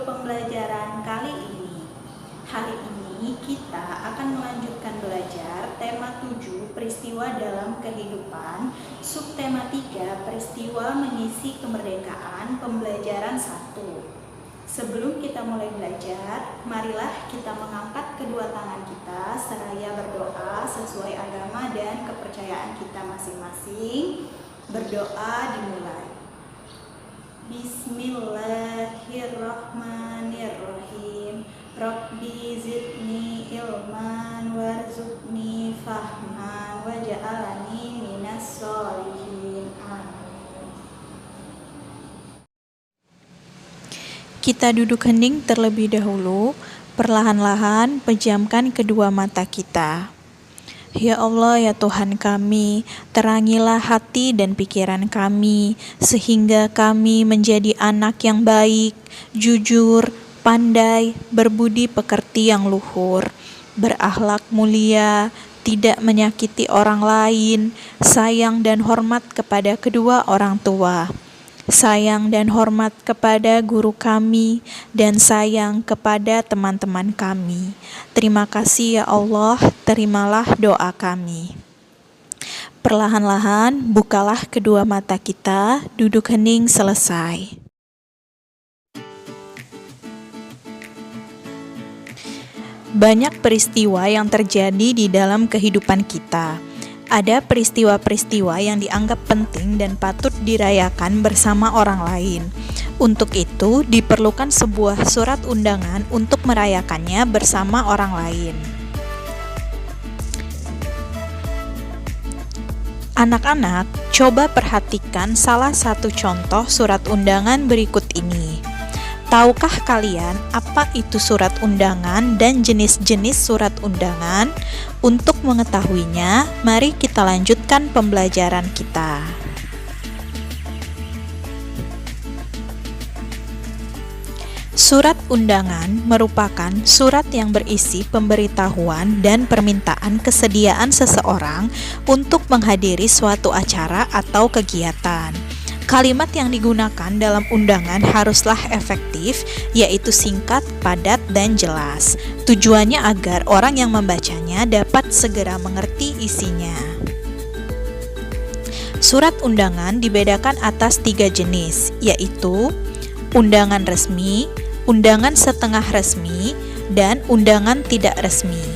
pembelajaran kali ini. Hari ini kita akan melanjutkan belajar tema 7 peristiwa dalam kehidupan, subtema 3 peristiwa mengisi kemerdekaan, pembelajaran 1. Sebelum kita mulai belajar, marilah kita mengangkat kedua tangan kita seraya berdoa sesuai agama dan kepercayaan kita masing-masing. Berdoa dimulai. Bismillahirrahmanirrahim. Rabbi zidni ilman warzuqni fahman waj'alni minas sholihin. Amin. Kita duduk hening terlebih dahulu, perlahan-lahan pejamkan kedua mata kita. Ya Allah, ya Tuhan kami, terangilah hati dan pikiran kami, sehingga kami menjadi anak yang baik, jujur, pandai, berbudi pekerti yang luhur, berakhlak mulia, tidak menyakiti orang lain, sayang dan hormat kepada kedua orang tua, sayang dan hormat kepada guru kami, dan sayang kepada teman-teman kami. Terima kasih ya Allah, terimalah doa kami. Perlahan-lahan bukalah kedua mata kita, duduk hening selesai. Banyak peristiwa yang terjadi di dalam kehidupan kita. Ada peristiwa-peristiwa yang dianggap penting dan patut dirayakan bersama orang lain. Untuk itu, diperlukan sebuah surat undangan untuk merayakannya bersama orang lain. Anak-anak, coba perhatikan salah satu contoh surat undangan berikut ini. Tahukah kalian apa itu surat undangan dan jenis-jenis surat undangan? Untuk mengetahuinya, mari kita lanjutkan pembelajaran kita. Surat undangan merupakan surat yang berisi pemberitahuan dan permintaan kesediaan seseorang untuk menghadiri suatu acara atau kegiatan. Kalimat yang digunakan dalam undangan haruslah efektif, yaitu singkat, padat, dan jelas. Tujuannya agar orang yang membacanya dapat segera mengerti isinya. Surat undangan dibedakan atas 3 jenis, yaitu undangan resmi, undangan setengah resmi, dan undangan tidak resmi.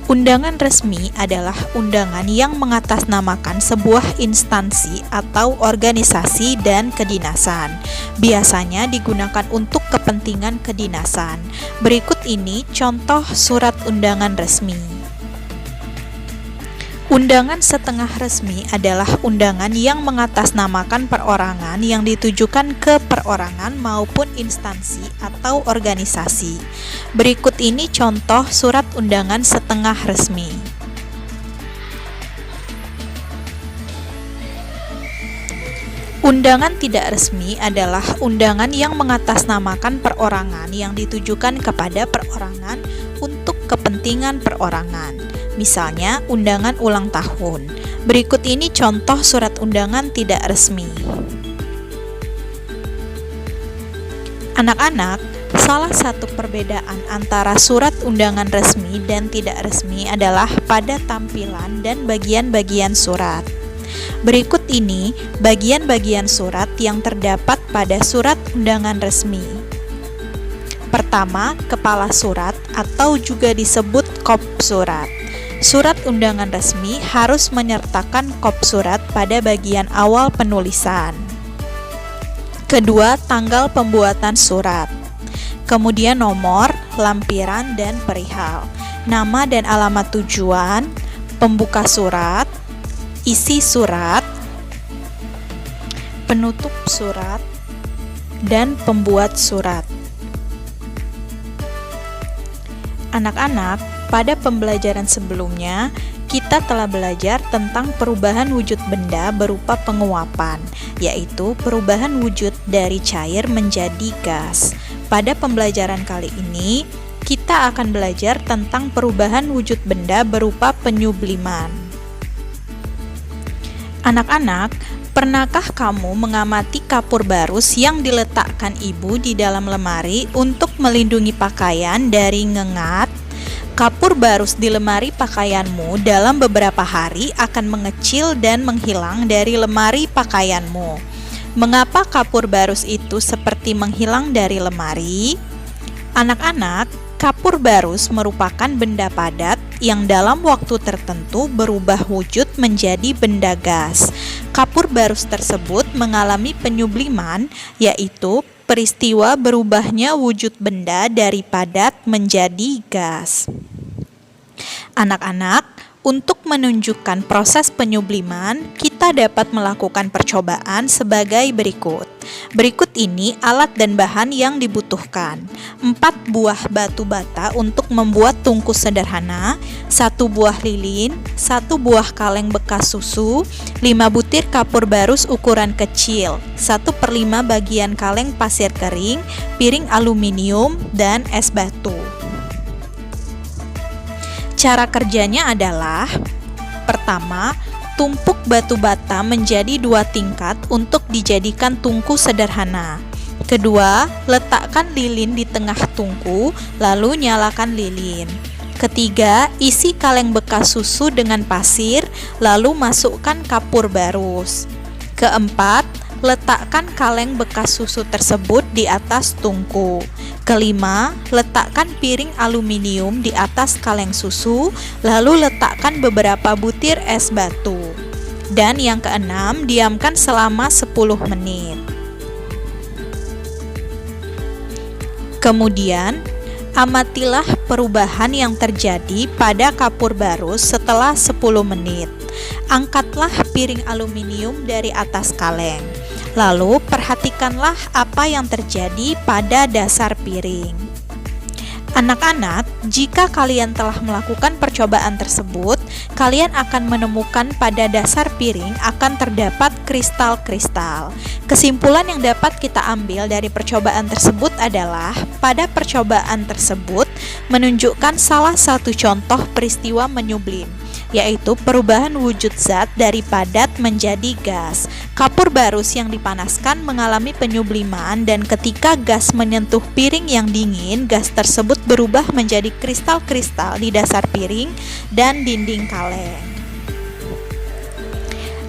Undangan resmi adalah undangan yang mengatasnamakan sebuah instansi atau organisasi dan kedinasan. Biasanya digunakan untuk kepentingan kedinasan. Berikut ini contoh surat undangan resmi. Undangan setengah resmi adalah undangan yang mengatasnamakan perorangan yang ditujukan ke perorangan maupun instansi atau organisasi. Berikut ini contoh surat undangan setengah resmi. Undangan tidak resmi adalah undangan yang mengatasnamakan perorangan yang ditujukan kepada perorangan untuk kepentingan perorangan. Misalnya, undangan ulang tahun. Berikut ini contoh surat undangan tidak resmi. Anak-anak, salah satu perbedaan antara surat undangan resmi dan tidak resmi adalah pada tampilan dan bagian-bagian surat. Berikut ini bagian-bagian surat yang terdapat pada surat undangan resmi. Pertama, kepala surat atau juga disebut kop surat. Surat undangan resmi harus menyertakan kop surat pada bagian awal penulisan. Kedua, tanggal pembuatan surat. Kemudian nomor, lampiran, dan perihal. Nama dan alamat tujuan, pembuka surat, isi surat, penutup surat, dan pembuat surat. Anak-anak, pada pembelajaran sebelumnya, kita telah belajar tentang perubahan wujud benda berupa penguapan, yaitu perubahan wujud dari cair menjadi gas. Pada pembelajaran kali ini, kita akan belajar tentang perubahan wujud benda berupa penyubliman. Anak-anak, Pernahkah kamu mengamati kapur barus yang diletakkan ibu di dalam lemari untuk melindungi pakaian dari ngengat? Kapur barus di lemari pakaianmu dalam beberapa hari akan mengecil dan menghilang dari lemari pakaianmu. Mengapa kapur barus itu seperti menghilang dari lemari? Anak-anak, kapur barus merupakan benda padat yang dalam waktu tertentu berubah wujud menjadi benda gas. Kapur barus tersebut mengalami penyubliman, yaitu peristiwa berubahnya wujud benda dari padat menjadi gas. Anak-anak, untuk menunjukkan proses penyubliman, kita dapat melakukan percobaan sebagai berikut. Berikut ini alat dan bahan yang dibutuhkan. 4 buah batu bata untuk membuat tungku sederhana, 1 buah lilin, 1 buah kaleng bekas susu, 5 butir kapur barus ukuran kecil, 1/5 bagian kaleng pasir kering, piring aluminium, dan es batu. Cara kerjanya adalah: pertama, tumpuk batu bata menjadi 2 tingkat untuk dijadikan tungku sederhana. Kedua, letakkan lilin di tengah tungku, lalu nyalakan lilin. Ketiga, isi kaleng bekas susu dengan pasir, lalu masukkan kapur barus. Keempat, letakkan kaleng bekas susu tersebut di atas tungku. Kelima, letakkan piring aluminium di atas kaleng susu, lalu letakkan beberapa butir es batu. Dan yang keenam, diamkan selama 10 menit. Kemudian, amatilah perubahan yang terjadi pada kapur barus setelah 10 menit. Angkatlah piring aluminium dari atas kaleng. Lalu perhatikanlah apa yang terjadi pada dasar piring. Anak-anak, jika kalian telah melakukan percobaan tersebut, kalian akan menemukan pada dasar piring akan terdapat kristal-kristal. Kesimpulan yang dapat kita ambil dari percobaan tersebut adalah, pada percobaan tersebut menunjukkan salah satu contoh peristiwa menyublim, yaitu perubahan wujud zat dari padat menjadi gas. Kapur barus yang dipanaskan mengalami penyubliman, dan ketika gas menyentuh piring yang dingin, gas tersebut berubah menjadi kristal-kristal di dasar piring dan dinding kaleng.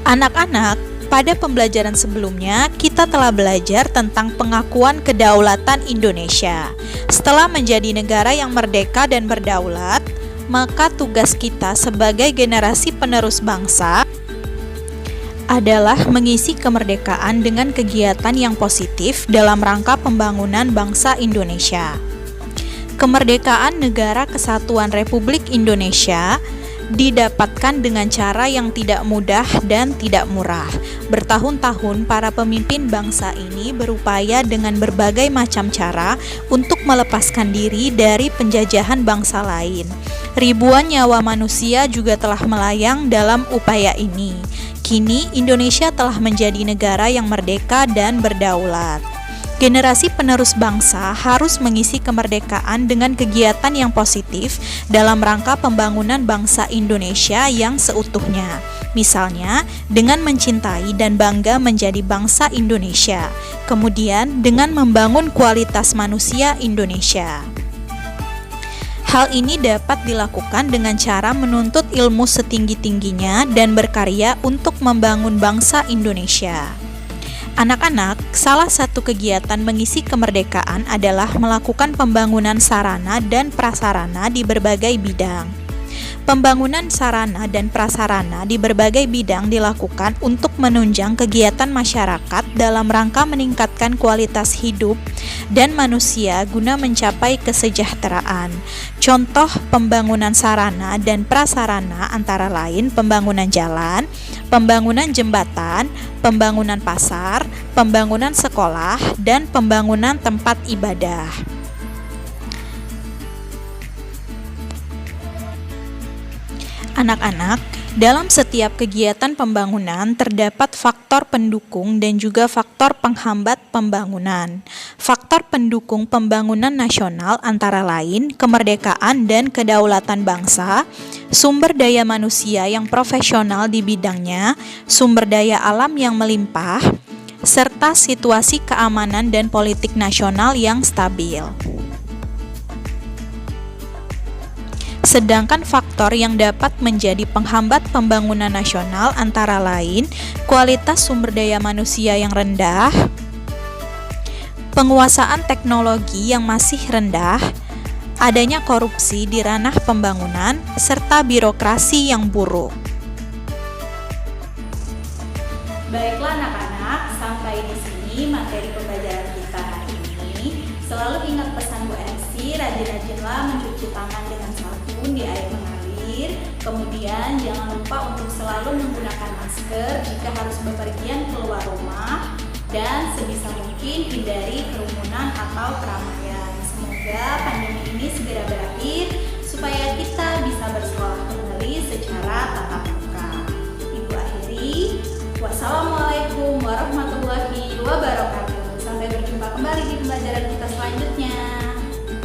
Anak-anak, pada pembelajaran sebelumnya kita telah belajar tentang pengakuan kedaulatan Indonesia. Setelah menjadi negara yang merdeka dan berdaulat, maka tugas kita sebagai generasi penerus bangsa adalah mengisi kemerdekaan dengan kegiatan yang positif dalam rangka pembangunan bangsa Indonesia. Kemerdekaan Negara Kesatuan Republik Indonesia didapatkan dengan cara yang tidak mudah dan tidak murah. Bertahun-tahun para pemimpin bangsa ini berupaya dengan berbagai macam cara untuk melepaskan diri dari penjajahan bangsa lain. Ribuan nyawa manusia juga telah melayang dalam upaya ini. Kini Indonesia telah menjadi negara yang merdeka dan berdaulat. Generasi penerus bangsa harus mengisi kemerdekaan dengan kegiatan yang positif dalam rangka pembangunan bangsa Indonesia yang seutuhnya. Misalnya, dengan mencintai dan bangga menjadi bangsa Indonesia. Kemudian, dengan membangun kualitas manusia Indonesia. Hal ini dapat dilakukan dengan cara menuntut ilmu setinggi-tingginya dan berkarya untuk membangun bangsa Indonesia. Anak-anak, salah satu kegiatan mengisi kemerdekaan adalah melakukan pembangunan sarana dan prasarana di berbagai bidang. Pembangunan sarana dan prasarana di berbagai bidang dilakukan untuk menunjang kegiatan masyarakat dalam rangka meningkatkan kualitas hidup dan manusia guna mencapai kesejahteraan. Contoh pembangunan sarana dan prasarana antara lain pembangunan jalan, pembangunan jembatan, pembangunan pasar, pembangunan sekolah, dan pembangunan tempat ibadah. Anak-anak, Dalam setiap kegiatan pembangunan terdapat faktor pendukung dan juga faktor penghambat pembangunan. Faktor pendukung pembangunan nasional antara lain kemerdekaan dan kedaulatan bangsa, sumber daya manusia yang profesional di bidangnya, sumber daya alam yang melimpah, serta situasi keamanan dan politik nasional yang stabil. Sedangkan faktor yang dapat menjadi penghambat pembangunan nasional antara lain kualitas sumber daya manusia yang rendah, penguasaan teknologi yang masih rendah, adanya korupsi di ranah pembangunan, serta birokrasi yang buruk. Baiklah anak-anak, sampai di sini materi pembelajaran kita hari ini. Selalu ingat pesan Bu MC, rajin-rajinlah mencuci tangan dengan sabun di air mengalir. Kemudian jangan lupa untuk selalu menggunakan masker jika harus bepergian keluar rumah. Dan sebisa mungkin hindari kerumunan atau keramaian. Semoga pandemi ini segera berakhir supaya kita bisa bersekolah kembali secara tatap muka. Ibu akhiri. Wassalamualaikum warahmatullahi wabarakatuh. Sampai berjumpa kembali di pembelajaran kita